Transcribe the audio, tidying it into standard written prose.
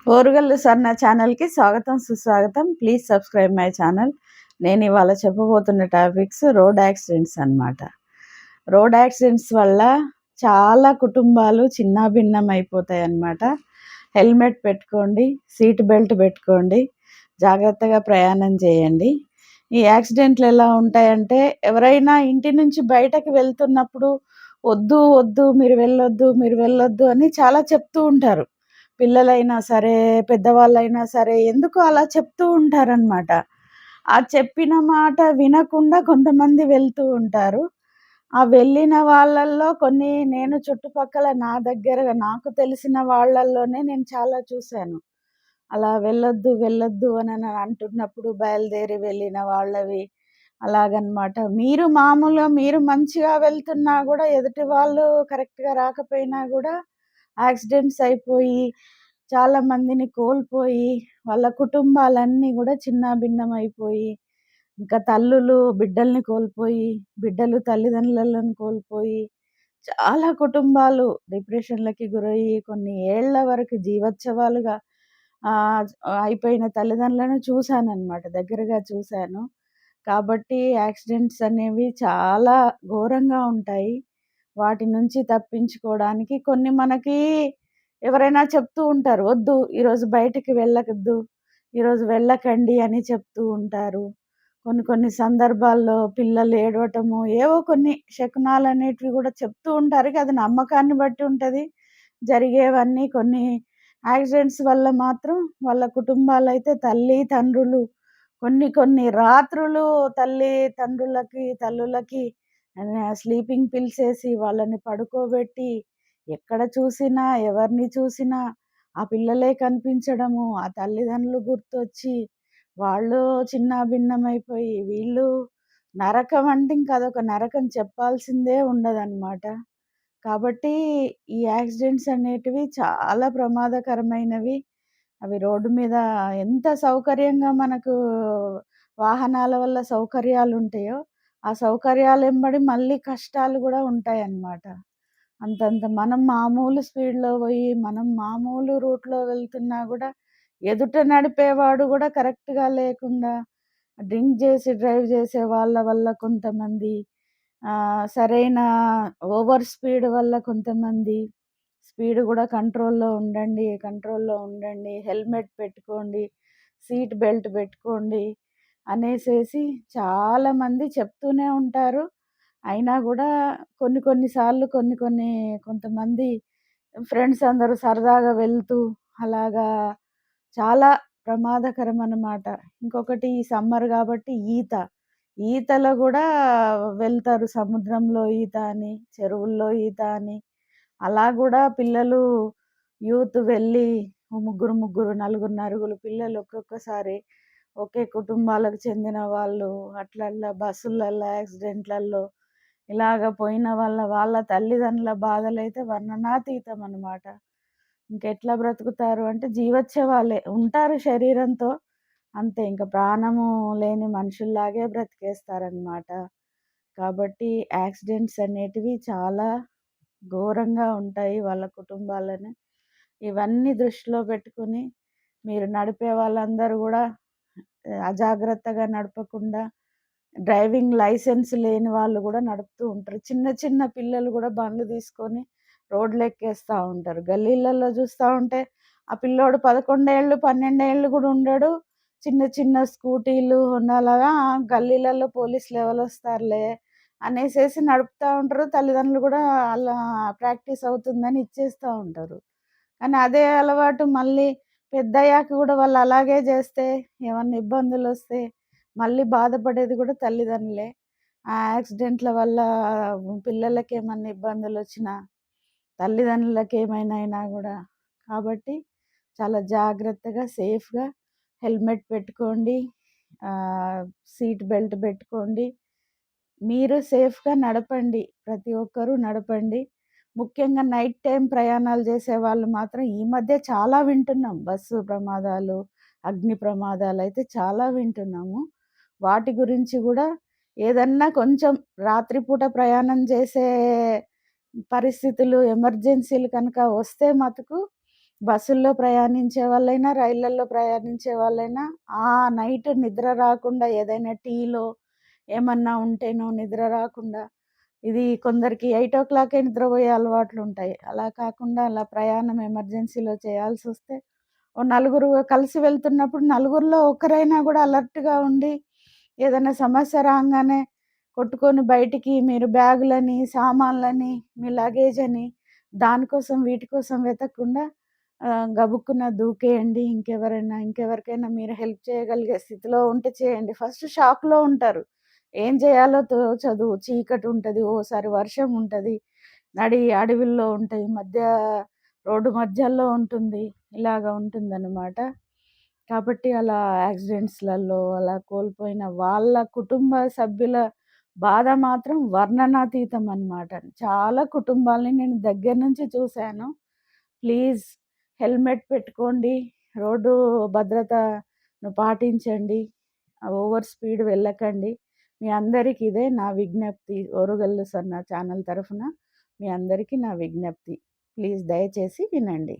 ఓరుగల్లు సర్నా ఛానల్‌కి స్వాగతం, సుస్వాగతం. Please subscribe my channel. నేను ఇవాళ చెప్పబోతున్న టాపిక్స్ రోడ్ యాక్సిడెంట్స్ అన్నమాట. రోడ్ యాక్సిడెంట్స్ వల్ల చాలా కుటుంబాలు చిన్నాభిన్నం అయిపోతాయన్నమాట. హెల్మెట్ పెట్టుకోండి, సీట్ బెల్ట్ పెట్టుకోండి, జాగ్రత్తగా ప్రయాణం చేయండి. ఈ యాక్సిడెంట్లు ఎలా ఉంటాయంటే, ఎవరైనా ఇంటి నుంచి బయటకి వెళ్తున్నప్పుడు వద్దు, వద్దు మీరు వెళ్ళొద్దు అని చాలా చెప్తూ ఉంటారు. పిల్లలైనా సరే, పెద్దవాళ్ళైనా సరే ఎందుకో అలా చెప్తూ ఉంటారనమాట. ఆ చెప్పిన మాట వినకుండా కొంతమంది వెళ్తూ ఉంటారు. ఆ వెళ్ళిన వాళ్ళల్లో కొన్ని నేను చుట్టుపక్కల నా దగ్గర నాకు తెలిసిన వాళ్ళల్లోనే నేను చాలా చూశాను. అలా వెళ్ళొద్దు, వెళ్ళొద్దు అనని అంటున్నప్పుడు బయలుదేరి వెళ్ళిన వాళ్ళవి అలాగనమాట. మీరు మంచిగా వెళ్తున్నా గూడా ఎదుటి వాళ్ళు కరెక్ట్‌గా రాకపోయినా గూడా యాక్సిడెంట్స్ అయిపోయి, చాలా మందిని కోల్పోయి, వాళ్ళ కుటుంబాలన్నీ గూడా చిన్నాభిన్నమైపోయి, ఇంకా తల్లులు బిడ్డల్ని కోల్పోయి, బిడ్డలు తల్లిదండ్రులను కోల్పోయి, చాలా కుటుంబాలు డిప్రెషన్‌లకి గురయ్యి, కొన్ని ఏళ్ల వరకు జీవచ్ఛవాలుగా ఆహ్, అయిపోయిన తల్లిదండ్రులను చూశాననమాట. దగ్గరగా చూశాను. కాబట్టి యాక్సిడెంట్స్ అనేవి చాలా ఘోరంగా ఉంటాయి. వాటి నుంచి తప్పించుకోవడానికి కొన్ని మనకి ఎవరైనా చెప్తూ ఉంటారు. "వద్దు ఈరోజు బయటికి వెళ్ళకొద్దు, ఈరోజు వెళ్ళకండి" అని చెప్తూ ఉంటారు. కొన్ని కొన్ని సందర్భాల్లో పిల్లలు ఏడవటము, ఏవో కొన్ని శకునాలనేటివి గూడా చెప్తూ ఉంటారు. అది నమ్మకాన్ని బట్టి ఉంటది. జరిగేవన్నీ కొన్ని యాక్సిడెంట్స్ వల్ల మాత్రం వాళ్ళ కుటుంబాలైతే తల్లి, తండ్రులు కొన్ని కొన్ని రాత్రులు తండ్రులకి, తల్లులకి స్లీపింగ్ పిల్స్ ఏసి వాళ్ళని పడుకోబెట్టి, ఎక్కడ చూసినా, ఎవరిని చూసినా ఆ పిల్లలే కనిపించడము, ఆ తల్లిదండ్రులు గుర్తొచ్చి, వాళ్ళు చిన్నాభిన్నమైపోయి, వీళ్ళు నరకం అంటే ఇంక అదొక నరకం చెప్పాల్సిందే ఉండదనమాట. కాబట్టి ఈ యాక్సిడెంట్స్ అనేటివి చాలా ప్రమాదకరమైనవి. అవి రోడ్డు మీద ఎంత సౌకర్యంగా మనకు వాహనాల వల్ల సౌకర్యాలుంటాయో, ఆ సౌకర్యాలెంబడి మళ్ళీ కష్టాలు గూడా ఉంటాయన్నమాట. అంతంత మనం మామూలు స్పీడ్‌లో పోయి, మనం మామూలు రూట్‌లో వెళ్తున్నా గూడా, ఎదుట నడిపేవాడు గూడా కరెక్ట్‌గా లేకుండా, డ్రింక్ జేసి డ్రైవ్ జేసే వాళ్ళ వల్ల కొంతమంది, సరైన ఓవర్ స్పీడ్ వల్ల కొంతమంది, స్పీడ్ గూడా కంట్రోల్‌లో ఉండండి, హెల్మెట్ పెట్టుకోండి, సీట్ బెల్ట్ పెట్టుకోండి అనేసేసి చాలామంది చెప్తూనే ఉంటారు. అయినా గూడా కొన్ని కొన్ని సార్లు కొంతమంది ఫ్రెండ్స్ అందరూ సరదాగా వెళ్తూ అలాగా చాలా ప్రమాదకరమనమాట. ఇంకొకటి ఈ సమ్మర్ గాబట్టి ఈతలో గూడా వెళ్తారు. సముద్రంలో ఈత అని, చెరువుల్లో ఈత అని, అలా గూడా పిల్లలు యూత్ వెళ్ళి ముగ్గురు, నలుగురు పిల్లలు ఒక్కొక్కసారి ఒకే కుటుంబాలకు చెందిన వాళ్ళు అట్లల్లా బస్సులల్లో యాక్సిడెంట్‌లల్లో ఇలాగ పోయిన వాళ్ళ తల్లిదండ్రుల బాధలైతే వర్ణనాతీతమనమాట. ఇంకెట్లా బ్రతుకుతారు అంటే జీవచ్ఛవాలే. ఉంటారు శరీరంతో. అంతే ఇంక ప్రాణము లేని మనుషుల్లాగే బ్రతికేస్తారనమాట. కాబట్టి యాక్సిడెంట్స్ అనేటివి చాలా ఘోరంగా ఉంటాయి వాళ్ళ కుటుంబాలని. ఇవన్నీ దృష్టిలో పెట్టుకొని మీరు నడిపే వాళ్ళందరూ గూడా అజాగ్రత్తగా నడపకుండా డ్రైవింగ్ లైసెన్స్ లేని వాళ్ళు గూడా నడుపుతూ ఉంటారు. చిన్న చిన్న పిల్లలు గూడా బండ్లు తీసుకొని రోడ్లెక్కేస్తా ఉంటారు. గల్లీలలో చూస్తా ఉంటే ఆ పిల్లోడు 11 ఏళ్ళు, 12 ఏళ్ళు గూడా ఉండడు. చిన్న చిన్న స్కూటీలు, హోండాలాగా గల్లీలలో పోలీసులు ఎవలొస్తారులే అనేసేసి నడుపుతా ఉంటారు. తల్లిదండ్రులు గూడా అలా ప్రాక్టీస్ అవుతుందని ఇచ్చేస్తా ఉంటారు. కానీ అదే అలవాటు మళ్ళీ పెద్దయ్యాక గూడా వాళ్ళు అలాగే జేస్తే ఏమన్నా ఇబ్బందులొస్తే మళ్ళీ బాధపడేది గూడా తల్లిదండ్రులే. ఆ యాక్సిడెంట్‌ల వల్ల పిల్లలకేమన్నా ఇబ్బందులొచ్చినా, తల్లిదండ్రులకేమైనా అయినా గూడా. కాబట్టి చాలా జాగ్రత్తగా, సేఫ్‌గా హెల్మెట్ పెట్టుకోండి. ఆహ్, సీట్ బెల్ట్ పెట్టుకోండి. మీరు సేఫ్‌గా నడపండి. ప్రతి ఒక్కరూ నడపండి. ముఖ్యంగా నైట్ టైమ్ ప్రయాణాలు చేసేవాళ్ళు మాత్రం ఈ మధ్య చాలా వింటున్నాం. బస్సు ప్రమాదాలు, అగ్ని ప్రమాదాలైతే చాలా వింటున్నాము. వాటి గురించి గూడా ఏదన్నా కొంచెం రాత్రిపూట ప్రయాణం చేసే పరిస్థితులు, ఎమర్జెన్సీలు కనుక వస్తే మటుకు బస్సుల్లో ప్రయాణించే వాళ్ళైనా, రైళ్ళల్లో ప్రయాణించే వాళ్ళైనా ఆ నైట్ నిద్ర రాకుండా ఏదైనా టీలో ఏమన్నా ఉంటేనో నిద్ర రాకుండా ఇది కొందరికి 8:00కే నిద్రపోయే అలవాట్లుంటాయి. అలా కాకుండా అలా ప్రయాణం ఎమర్జెన్సీలో చేయాల్సొస్తే ఓ నలుగురు కలిసి వెళ్తున్నప్పుడు నలుగురిలో ఒకరైనా గూడా అలర్ట్‌గా ఉండి ఏదైనా సమస్య రాంగానే కొట్టుకొని బయటికి మీరు బ్యాగులని, సామాన్లని, మీ లగేజ్ అని దానికోసం వీటి కోసం వెతకకుండా గబుక్కున దూకేయండి. ఇంకెవరికైనా మీరు హెల్ప్ చేయగలిగే స్థితిలో ఉంటే చేయండి. ఫస్ట్ షాక్‌లో ఉంటారు. ఏం చేయాలో తోచదు. చీకటుంటది. ఓసారి వర్షం ఉంటది. అడవిల్లో ఉంటాయి. రోడ్డు మధ్యలో ఉంటుంది. ఇలాగ ఉంటుందన్నమాట. కాబట్టి అలా యాక్సిడెంట్స్‌లలో అలా కోల్పోయిన వాళ్ళ కుటుంబ సభ్యుల బాధ మాత్రం వర్ణనాతీతం అన్నమాట. చాలా కుటుంబాల్ని నేను దగ్గర నుంచి చూశాను. ప్లీజ్ హెల్మెట్ పెట్టుకోండి. రోడ్డు భద్రతను పాటించండి. ఓవర్ స్పీడ్ వెళ్ళకండి. మీ అందరికి ఇదే నా విజ్ఞప్తి. ఓరుగల్లు సన్న ఛానల్ తరఫున మీ అందరికీ నా విజ్ఞప్తి. ప్లీజ్ దయచేసి వినండి.